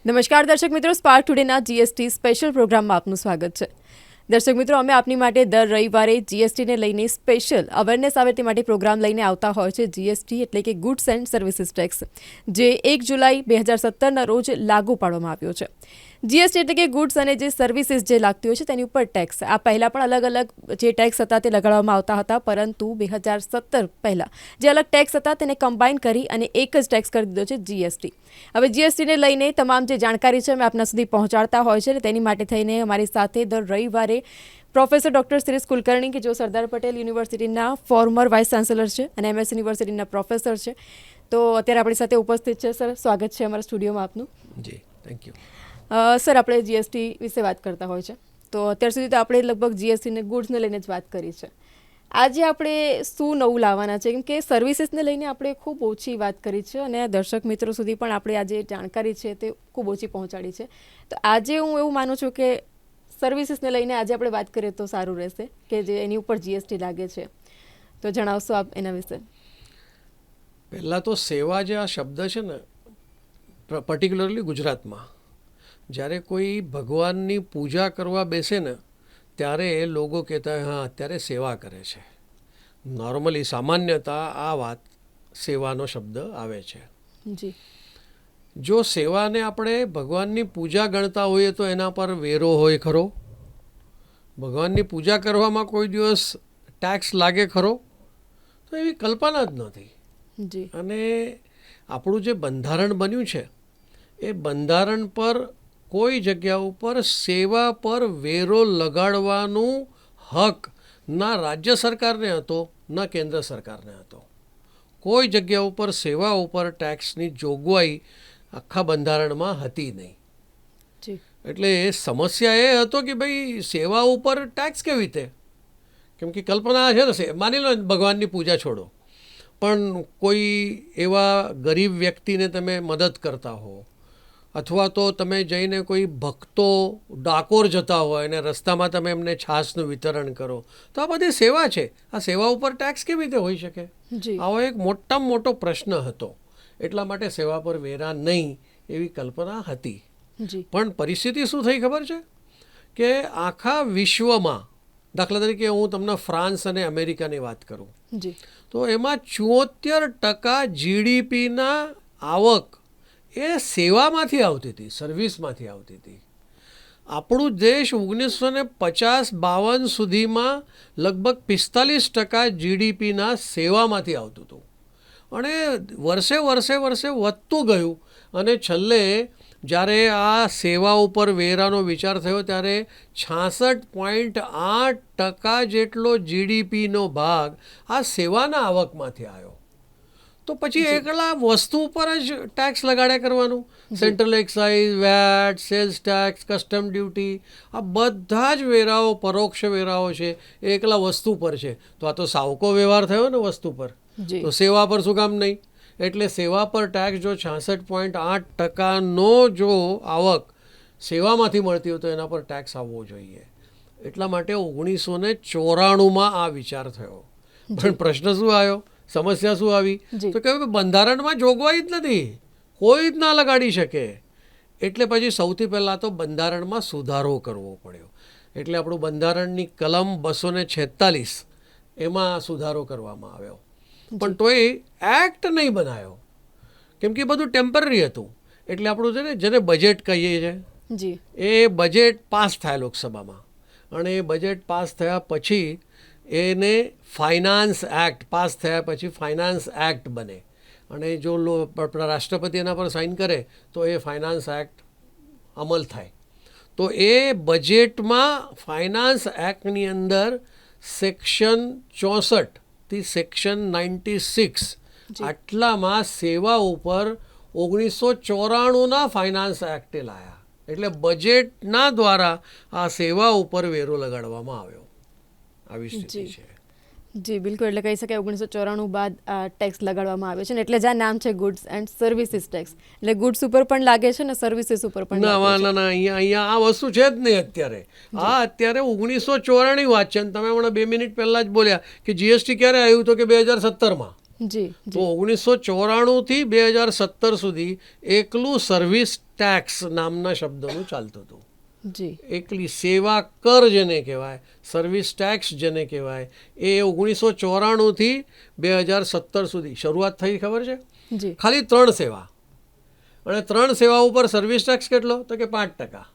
નમસ્કાર દર્શક મિત્રો, સ્પાર્ક ટુડેના જીએસટી સ્પેશિયલ પ્રોગ્રામમાં આપનું સ્વાગત છે. દર્શક મિત્રો, અમે આપની માટે દર રવિવારે જીએસટીને લઈને સ્પેશિયલ અવેરનેસ આવે તે માટે પ્રોગ્રામ લઈને આવતા હોય છે. જીએસટી એટલે કે ગુડ્સ એન્ડ સર્વિસીસ ટેક્સ, જે 1 જુલાઈ 2017ના રોજ લાગુ પાડવામાં આવ્યો છે. જીએસટી એટલે કે ગુડ્સ અને જે સર્વિસીસ જે લાગતી હોય છે તેની ઉપર ટેક્સ. આ પહેલાં પણ અલગ અલગ જે ટેક્સ હતા તે લગાડવામાં આવતા હતા, પરંતુ 2017 પહેલાં જે અલગ ટેક્સ હતા તેને કમ્બાઈન કરી અને એક જ ટેક્સ કરી દીધો છે જીએસટી. હવે જીએસટીને લઈને તમામ જે જાણકારી છે અમે આપના સુધી પહોંચાડતા હોય છે. તેની માટે થઈને અમારી સાથે દર રવિવારે પ્રોફેસર ડૉક્ટર શિરીષ કુલકર્ણી, કે જેઓ સરદાર પટેલ યુનિવર્સિટીના ફોર્મર વાઇસ ચાન્સેલર છે અને એમએસ યુનિવર્સિટીના પ્રોફેસર છે, તો અત્યારે આપણી સાથે ઉપસ્થિત છે. સર, સ્વાગત છે અમારા સ્ટુડિયોમાં આપનું. જી, થેન્ક યુ. સર, આપણે જીએસટી વિશે વાત કરતા હોય છે, તો અત્યાર સુધી તો આપણે લગભગ જીએસટીને ગુડ્સને લઈને જ વાત કરી છે. આજે આપણે શું નવું લાવવાના છે? કેમ કે સર્વિસીસને લઈને આપણે ખૂબ ઓછી વાત કરી છે અને દર્શક મિત્રો સુધી પણ આપણે આજે જાણકારી છે તે ખૂબ ઓછી પહોંચાડી છે. તો આજે હું એવું માનું છું કે સર્વિસીસને લઈને આજે આપણે વાત કરીએ તો સારું રહેશે, કે જે એની ઉપર જીએસટી લાગે છે. તો જણાવશો આપ એના વિશે? પહેલાં તો સેવા જે આ શબ્દ છે ને, પર્ટિક્યુલરલી ગુજરાતમાં જ્યારે કોઈ ભગવાનની પૂજા કરવા બેસે ને ત્યારે એ લોકો કહેતા હોય, હા અત્યારે સેવા કરે છે. નોર્મલી સામાન્યતા આ વાત સેવાનો શબ્દ આવે છે. જી. જો સેવાને આપણે ભગવાનની પૂજા ગણતા હોઈએ તો એના પર વેરો હોય ખરો? ભગવાનની પૂજા કરવામાં કોઈ દિવસ ટેક્સ લાગે ખરો? તો એવી કલ્પના જ નથી. જી. અને આપણું જે બંધારણ બન્યું છે એ બંધારણ પર કોઈ જગ્યા ઉપર સેવા પર વેરો લગાડવાનું હક ના રાજ્ય સરકારને હતો, ના કેન્દ્ર સરકારને હતો. કોઈ જગ્યા ઉપર સેવા ઉપર ટેક્સની જોગવાઈ આખા બંધારણમાં હતી નહીં. એટલે સમસ્યા એ હતો કે ભાઈ સેવા ઉપર ટેક્સ કેવી રીતે? કેમ કે કલ્પના છે ને, માની લો ભગવાનની પૂજા છોડો, પણ કોઈ એવા ગરીબ વ્યક્તિને તમે મદદ કરતા હો, અથવા તો તમે જઈને કોઈ ભક્તો ડાકોર જતા હોય અને રસ્તામાં તમે એમને છાશનું વિતરણ કરો, તો આ બધી સેવા છે. આ સેવા ઉપર ટેક્સ કેવી રીતે હોઈ શકે? આવો એક મોટામાં મોટો પ્રશ્ન હતો. એટલા માટે સેવા પર વેરા નહીં એવી કલ્પના હતી. પણ પરિસ્થિતિ શું થઈ ખબર છે? કે આખા વિશ્વમાં, દાખલા તરીકે હું તમને ફ્રાન્સ અને અમેરિકાની વાત કરું, તો એમાં 74% જીડીપીના આવક એ સેવામાંથી આવતી હતી, સર્વિસમાંથી આવતી હતી. આપણું દેશ 1950-52 સુધીમાં લગભગ 45% જીડીપીના સેવામાંથી આવતું હતું અને વર્ષે વધતું ગયું. અને છેલ્લે જ્યારે આ સેવા ઉપર વેરાનો વિચાર થયો ત્યારે 66.8% જેટલો જીડીપીનો ભાગ આ સેવાના આવકમાંથી આવ્યો. તો પછી એકલા વસ્તુ ઉપર જ ટેક્સ લગાડ્યા કરવાનું. Central excise, VAT, sales tax, custom duty, આ બધા જ વેરાઓ, પરોક્ષ વેરાઓ છે, એ એકલા વસ્તુ પર છે. તો આ તો સાવકો વ્યવહાર થયો ને વસ્તુ પર, તો સેવા પર શું કામ નહીં? એટલે સેવા પર ટેક્સ જો 66.8%નો જો આવક સેવામાંથી મળતી હોય તો એના પર ટેક્સ આવવો જોઈએ. એટલા માટે 1994માં આ વિચાર થયો. પણ પ્રશ્ન શું આવ્યો? સમસ્યા શું આવી? તો કે બંધારણમાં જોગવાઈ જ નથી, કોઈ જ ના લગાડી શકે. એટલે પછી સૌથી પહેલાં તો બંધારણમાં સુધારો કરવો પડ્યો. એટલે આપણું બંધારણની કલમ 246 એમાં સુધારો કરવામાં આવ્યો. પણ તોય એક્ટ નહીં બનાવ્યો, કેમ કે બધું ટેમ્પરરી હતું. એટલે આપણું છે ને, જેને બજેટ કહીએ છીએ, એ બજેટ પાસ થાય લોકસભામાં, અને એ બજેટ પાસ થયા પછી એને ફાઇનાન્સ એક્ટ પાસ થયા પછી ફાઇનાન્સ એક્ટ બને, અને જો રાષ્ટ્રપતિ એના પર સાઇન કરે તો એ ફાઇનાન્સ એક્ટ અમલ થાય. તો એ બજેટમાં ફાઇનાન્સ એક્ટની અંદર સેક્શન 64 થી સેક્શન 96 આટલામાં સેવા ઉપર 1994ના ફાઇનાન્સ એક્ટે લાયા. એટલે બજેટના દ્વારા આ સેવા ઉપર વેરો લગાડવામાં આવ્યો. આવી સ્થિતિ છે. જી, બિલકુલ. એટલે કહી શકાય 1994 બાદ આ ટેક્સ લગાડવામાં આવ્યો છે ને, એટલે જ આ નામ છે ગુડ્સ એન્ડ સર્વિસીસ ટેક્સ. એટલે ગુડ્સ ઉપર પણ લાગે છે ને સર્વિસીસ ઉપર પણ. ના, અહીંયા આ વસ્તુ છે જ નહીં અત્યારે. અત્યારે 1994ની વાત છે. અને તમે હમણાં 2 મિનિટ પહેલાં જ બોલ્યા કે જીએસટી ક્યારે આવ્યું? તો કે 2017માં. જી તો 1994થી 2017 સુધી એકલું સર્વિસ ટેક્સ નામના શબ્દનું ચાલતું હતું. જી એકલી સેવા કર જેને કહેવાય, સર્વિસ ટેક્સ જેને કહેવાય, એ 1994થી 2017 સુધી શરૂઆત થઈ. ખબર છે? જી ખાલી 3 સેવા, અને 3 સેવા ઉપર સર્વિસ ટેક્સ કેટલો? તો કે 5%.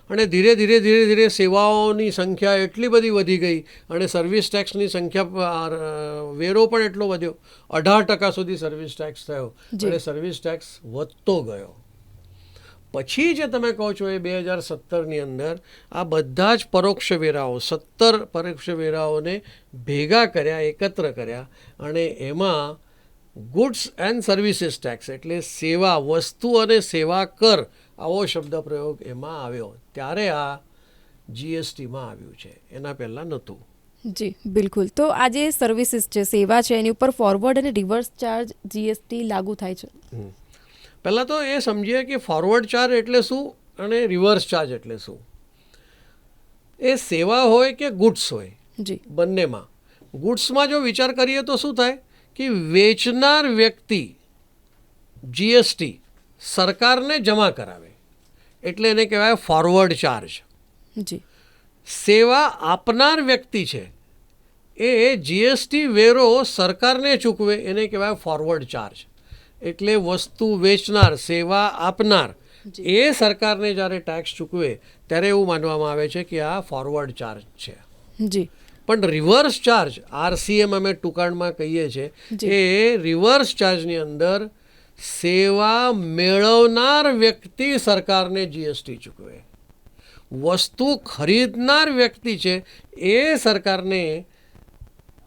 અને ધીરે ધીરે ધીરે ધીરે સેવાઓની સંખ્યા એટલી બધી વધી ગઈ અને સર્વિસ ટેક્સની સંખ્યા, વેરો પણ એટલો વધ્યો, 18% સુધી સર્વિસ ટેક્સ થયો અને સર્વિસ ટેક્સ વધતો ગયો. પછી જે તમે કહો છો એ 2017ની અંદર આ બધા જ પરોક્ષ વેરાઓ, 17 પરોક્ષ વેરાઓને ભેગા કર્યા, એકત્ર કર્યા, અને એમાં ગુડ્સ એન્ડ સર્વિસીસ ટેક્સ એટલે સેવા, વસ્તુ અને સેવા કર, આવો શબ્દ પ્રયોગ એમાં આવ્યો. ત્યારે આ જીએસટીમાં આવ્યું છે, એના પહેલાં નહોતું. જી બિલકુલ. તો આ જે સર્વિસીસ છે, સેવા છે, એની ઉપર ફોરવર્ડ અને રિવર્સ ચાર્જ જીએસટી લાગુ થાય છે. પહેલાં તો એ સમજીએ કે ફોરવર્ડ ચાર્જ એટલે શું અને રિવર્સ ચાર્જ એટલે શું. એ સેવા હોય કે ગુડ્સ હોય, જી બંનેમાં. ગુડ્સમાં જો વિચાર કરીએ તો શું થાય કે વેચનાર વ્યક્તિ જીએસટી સરકારને જમા કરાવે એટલે એને કહેવાય ફોરવર્ડ ચાર્જ. જી સેવા આપનાર વ્યક્તિ છે એ જીએસટી વેરો સરકારને ચૂકવે એને કહેવાય ફોરવર્ડ ચાર્જ. એટલે વસ્તુ વેચનાર, સેવા આપનાર એ સરકારને જ્યારે ટેક્સ ચૂકવે ત્યારે એવું માનવામાં આવે છે કે આ ફોરવર્ડ ચાર્જ છે. જી પણ રિવર્સ ચાર્જ, આરસીએમ અમે ટૂંકાણમાં કહીએ છીએ, એ રિવર્સ ચાર્જની અંદર સેવા મેળવનાર વ્યક્તિ સરકારને જીએસટી ચૂકવે, વસ્તુ ખરીદનાર વ્યક્તિ છે એ સરકારને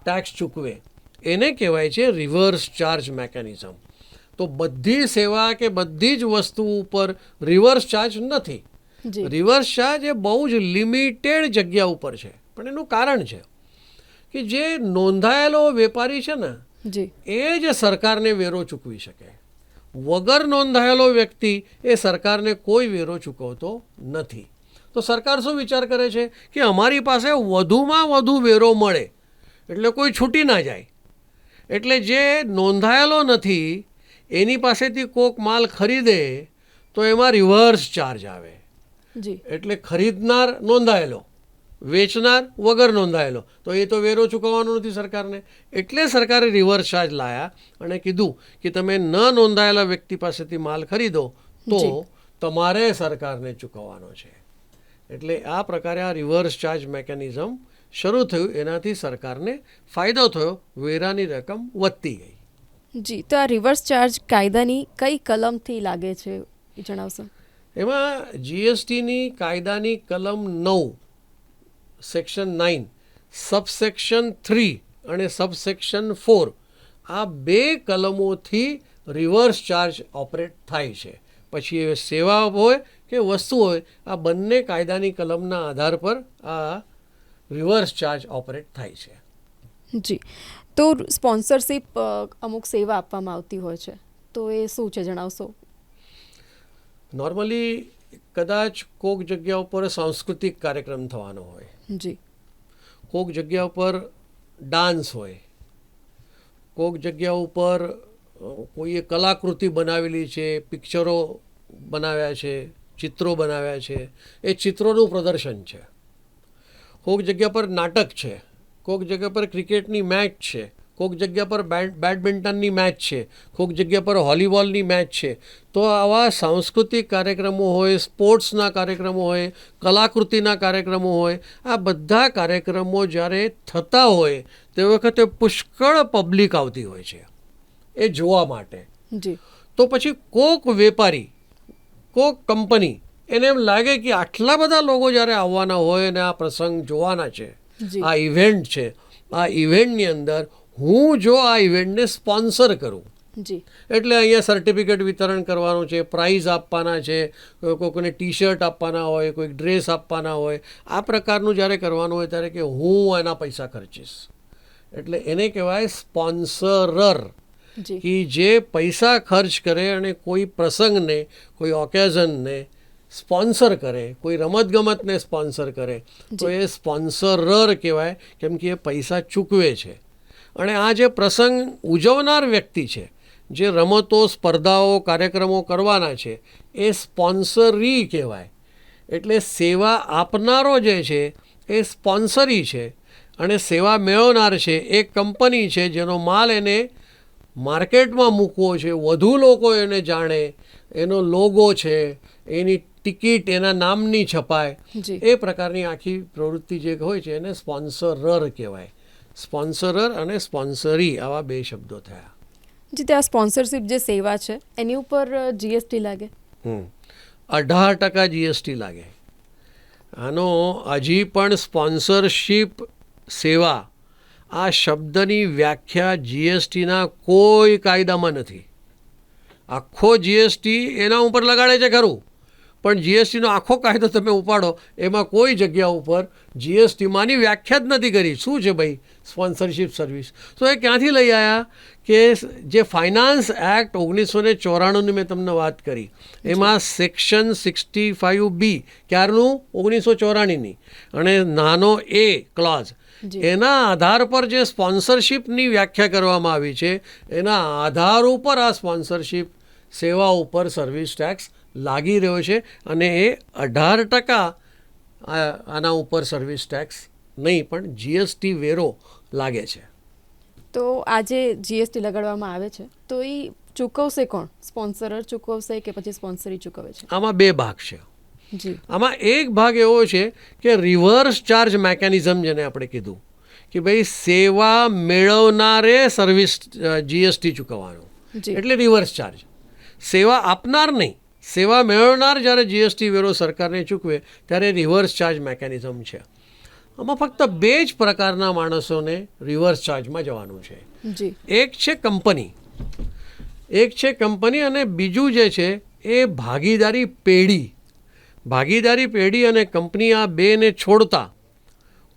ટેક્સ ચૂકવે, એને કહેવાય છે રિવર્સ ચાર્જ મેકેનિઝમ. તો બધી સેવા કે બધી જ વસ્તુ ઉપર રિવર્સ ચાર્જ નથી. રિવર્સ ચાર્જ એ બહુ જ લિમિટેડ જગ્યા ઉપર છે. પણ એનું કારણ છે કે જે નોંધાયેલો વેપારી છે ને એ જ સરકારને વેરો ચૂકવી શકે. વગર નોંધાયેલો વ્યક્તિ એ સરકારને કોઈ વેરો ચૂકવતો નથી. તો સરકાર શું વિચાર કરે છે કે અમારી પાસે વધુમાં વધુ વેરો મળે એટલે કોઈ છૂટી ના જાય. એટલે જે નોંધાયેલો નથી એની પાસેથી કોક માલ ખરીદે તો એમાં રિવર્સ ચાર્જ આવે. એટલે ખરીદનાર નોંધાયેલો, વેચનાર વગર નોંધાયેલો, તો એ તો વેરો ચૂકવવાનો નથી સરકારને. એટલે સરકારે રિવર્સ ચાર્જ લાયા અને કીધું કે તમે ન નોંધાયેલા વ્યક્તિ પાસેથી માલ ખરીદો તો તમારે સરકારને ચૂકવવાનો છે. એટલે આ પ્રકારે આ રિવર્સ ચાર્જ મેકેનિઝમ શરૂ થયું. એનાથી સરકારને ફાયદો થયો, વેરાની રકમ વધતી ગઈ. જી, તો આ રિવર્સ ચાર્જ કાયદાની કઈ કલમથી લાગે છે એ જણાવશો? એમાં જીએસટીની કાયદાની કલમ 9, સેક્શન 9, સબસેક્શન 3 અને સબસેક્શન 4 આ 2 કલમોથી રિવર્સ ચાર્જ ઓપરેટ થાય છે. પછી એ સેવા હોય કે વસ્તુ હોય, આ બંને કાયદાની કલમના આધાર પર આ રિવર્સ ચાર્જ ઓપરેટ થાય છે. જી, તો સ્પોન્સરશિપ અમુક સેવા આપવામાં આવતી હોય છે, તો એ શું છે જણાવશો? નોર્મલી કદાચ કોઈક જગ્યા ઉપર સાંસ્કૃતિક કાર્યક્રમ થવાનો હોય, જી, કોઈક જગ્યા ઉપર ડાન્સ હોય, કોઈક જગ્યા ઉપર કોઈએ કલાકૃતિ બનાવેલી છે, પિક્ચરો બનાવ્યા છે, ચિત્રો બનાવ્યા છે, એ ચિત્રોનું પ્રદર્શન છે. કોઈક જગ્યા પર નાટક છે, કોઈક જગ્યા પર ક્રિકેટની મેચ છે, કોઈક જગ્યા પર બેડમિન્ટનની મેચ છે, કોઈક જગ્યા પર વોલીબોલની મેચ છે. તો આવા સાંસ્કૃતિક કાર્યક્રમો હોય, સ્પોર્ટ્સના કાર્યક્રમો હોય, કલાકૃતિના કાર્યક્રમો હોય, આ બધા કાર્યક્રમો જ્યારે થતા હોય તે વખતે પુષ્કળ પબ્લિક આવતી હોય છે એ જોવા માટે. તો પછી કોક વેપારી, કોક કંપની, એને એમ લાગે કે આટલા બધા લોકો જ્યારે આવવાના હોય અને આ પ્રસંગ જોવાના છે, આ ઇવેન્ટ છે, આ ઇવેન્ટની અંદર હું જો આ ઇવેન્ટને સ્પોન્સર કરું, એટલે અહીંયા સર્ટિફિકેટ વિતરણ કરવાનું છે, પ્રાઇઝ આપવાના છે, કોઈને ટી શર્ટ આપવાના હોય, કોઈક ડ્રેસ આપવાના હોય, આ પ્રકારનું જ્યારે કરવાનું હોય ત્યારે કે હું એના પૈસા ખર્ચીશ. એટલે એને કહેવાય સ્પોન્સરર, કે જે પૈસા ખર્ચ કરે અને કોઈ પ્રસંગને, કોઈ ઓકેઝનને સ્પોન્સર કરે, કોઈ રમતગમતને સ્પોન્સર કરે, તો એ સ્પોન્સરર કહેવાય, કેમ કે એ પૈસા ચૂકવે છે. અને આ જે પ્રસંગ ઉજવનાર વ્યક્તિ છે, જે રમતો સ્પર્ધાઓ કાર્યક્રમો કરવાના છે, એ સ્પોન્સરી કહેવાય. એટલે સેવા આપનારો જે છે એ સ્પોન્સરી છે અને સેવા મેળવનાર છે એ કંપની છે, જેનો માલ એને માર્કેટમાં મૂકવો છે, વધુ લોકો એને જાણે, એનો લોગો છે, એની ટિકિટ એના નામની છપાય, જી એ પ્રકારની આખી પ્રવૃત્તિ જે હોય છે એને સ્પોન્સરર કહેવાય. સ્પોન્સરર અને સ્પોન્સરી આવા બે શબ્દો થયા. જી ત્યાં સ્પોન્સરશિપ જે સેવા છે એની ઉપર જીએસટી લાગે? 18% GST લાગે. આનો હજી પણ સ્પોન્સરશિપ સેવા આ શબ્દની વ્યાખ્યા જીએસટીના કોઈ કાયદામાં નથી. આખો જીએસટી એના ઉપર લગાડે છે ખરું, પણ જીએસટીનો આખો કાયદો તમે ઉપાડો એમાં કોઈ જગ્યા ઉપર જીએસટીમાંની વ્યાખ્યા જ નથી કરી. શું છે ભાઈ સ્પોન્સરશિપ સર્વિસ? તો એ ક્યાંથી લઈ આવ્યા કે જે ફાઇનાન્સ એક્ટ 1994ની મેં તમને વાત કરી, એમાં સેક્શન 65B ક્યારનું 1994ની અને નાનો એ ક્લોઝ, એના આધાર પર જે સ્પોન્સરશિપની વ્યાખ્યા કરવામાં આવી છે, એના આધાર ઉપર આ સ્પોન્સરશિપ સેવા ઉપર સર્વિસ ટેક્સ લાગી રહ્યો છે અને એ 18% આના ઉપર સર્વિસ ટેક્સ નહીં પણ જીએસટી વેરો લાગે છે. તો આજે જીએસટી લગાડવામાં આવે છે તો એ ચૂકવશે કોણ? સ્પોન્સરર ચૂકવશે કે પછી સ્પોન્સરી ચૂકવે છે? આમાં બે ભાગ છે. જી આમાં એક ભાગ એવો છે કે રિવર્સ ચાર્જ મેકેનિઝમ, જેને આપણે કીધું કે ભાઈ સેવા મેળવનારે સર્વિસ જીએસટી ચૂકવવાનો, જી એટલે રિવર્સ ચાર્જ. સેવા આપનાર નહીં, સેવા મેળવનાર જ્યારે જીએસટી વેરો સરકારને ચૂકવે ત્યારે રિવર્સ ચાર્જ મેકેનિઝમ છે. આમાં ફક્ત બે જ પ્રકારના માણસોને રિવર્સ ચાર્જમાં જવાનું છે. જી એક છે કંપની અને બીજું જે છે એ ભાગીદારી પેઢી. ભાગીદારી પેઢી અને કંપની આ બેને છોડતા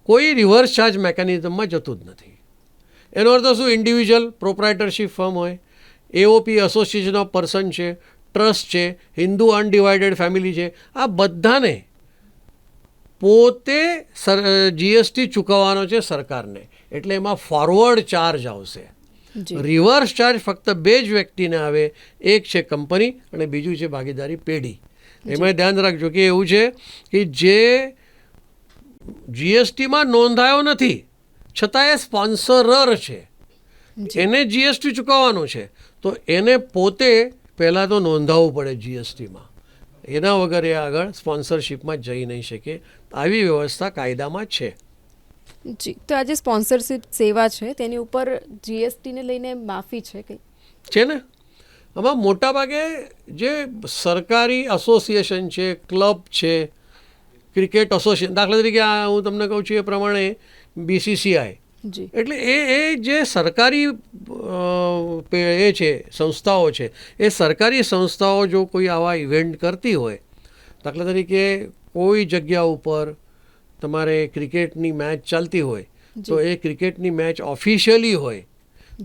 કોઈ રિવર્સ ચાર્જ મેકેનિઝમમાં જતું જ નથી. એનો અર્થ શું? ઇન્ડિવિજ્યુઅલ પ્રોપ્રાઇટરશિપ ફર્મ હોય, એઓપી એસોસિએશન ઓફ પર્સન છે, ટ્રસ્ટ છે, હિન્દુ અનડિવાઇડેડ ફેમિલી છે, આ બધાને પોતે જીએસટી ચૂકવવાનો છે સરકારને. એટલે એમાં ફોરવર્ડ ચાર્જ આવશે. રિવર્સ ચાર્જ ફક્ત બે જ વ્યક્તિને આવે, એક છે કંપની અને બીજું છે ભાગીદારી પેઢી. એમાં ધ્યાન રાખજો કે એવું છે કે જે જીએસટીમાં નોંધાયો નથી છતાં એ સ્પોન્સરર છે, એને જીએસટી ચૂકવવાનું છે, તો એને પોતે પહેલાં તો નોંધાવવું પડે જીએસટીમાં. એના વગર એ આગળ સ્પોન્સરશિપમાં જઈ નહીં શકે. આવી વ્યવસ્થા કાયદામાં છે. જી તો આજે સ્પોન્સરશિપ સેવા છે તેની ઉપર જીએસટીને લઈને માફી છે કંઈ? છે ને. આમાં મોટાભાગે જે સરકારી એસોસિએશન છે, ક્લબ છે, ક્રિકેટ એસોસિએશન, દાખલા તરીકે આ હું તમને કહું છું એ પ્રમાણે BCCI, જી એટલે એ જે સરકારી એ છે સંસ્થાઓ છે, એ સરકારી સંસ્થાઓ જો કોઈ આવા ઇવેન્ટ કરતી હોય, દાખલા તરીકે કોઈ જગ્યા ઉપર તમારે ક્રિકેટની મેચ ચાલતી હોય તો એ ક્રિકેટની મેચ ઓફિશિયલી હોય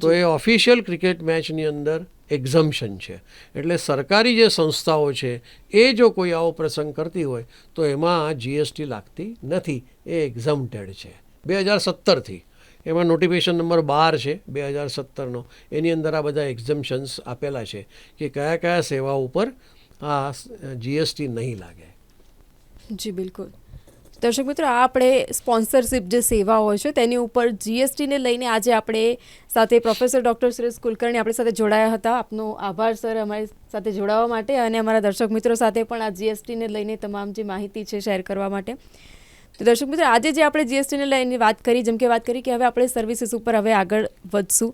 તો એ ઓફિશિયલ ક્રિકેટ મેચની અંદર એક્ઝમ્પશન છે. એટલે સરકારી જે સંસ્થાઓ છે એ જો કોઈ આવો પ્રસંગ કરતી હોય તો એમાં જીએસટી લાગતી નથી, એ એક્ઝમ્પ્ટેડ છે 2017થી. એમાં નોટિફિકેશન નંબર 12 છે 2017નો, એની અંદર આ બધા એક્ઝમ્પશન્સ આપેલા છે કે કયા કયા સેવા ઉપર આ જીએસટી નહીં લાગે. જી બિલકુલ. દર્શક મિત્રો, આ આપણે સ્પોન્સરશિપ જે સેવા હોય છે તેની ઉપર જીએસટીને લઈને આજે આપણે સાથે પ્રોફેસર ડૉક્ટર સુરેશ કુલકર્ણી આપણી સાથે જોડાયા હતા. આપનો આભાર સર અમારી સાથે જોડાવા માટે અને અમારા દર્શક મિત્રો સાથે પણ આ જીએસટીને લઈને તમામ જે માહિતી છે શેર કરવા માટે. તો દર્શક મિત્રો, આજે જે આપણે જીએસટીને લઈને વાત કરી, જેમ કે વાત કરી કે હવે આપણે સર્વિસીસ ઉપર હવે આગળ વધશું.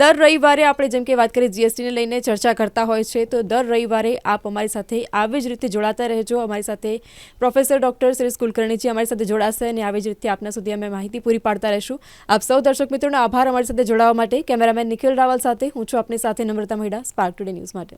દર રવિવારે આપણે જેમ કે વાત કરીએ જીએસટીને લઈને ચર્ચા કરતા હોય છે, તો દર રવિવારે આપ અમારી સાથે આવી જ રીતે જોડાતા રહેજો. અમારી સાથે પ્રોફેસર ડૉક્ટર સુરેશ કુલકર્ણીજી અમારી સાથે જોડાશે અને આવી જ રીતે આપના સુધી અમે માહિતી પૂરી પાડતા રહીશું. આપ સૌ દર્શક મિત્રોનો આભાર અમારી સાથે જોડાવા માટે. કેમેરામેન નિખિલ રાવલ સાથે હું છું આપની સાથે નમ્રતા મહિડા, સ્પાર્ક ટુડે ન્યૂઝ માટે.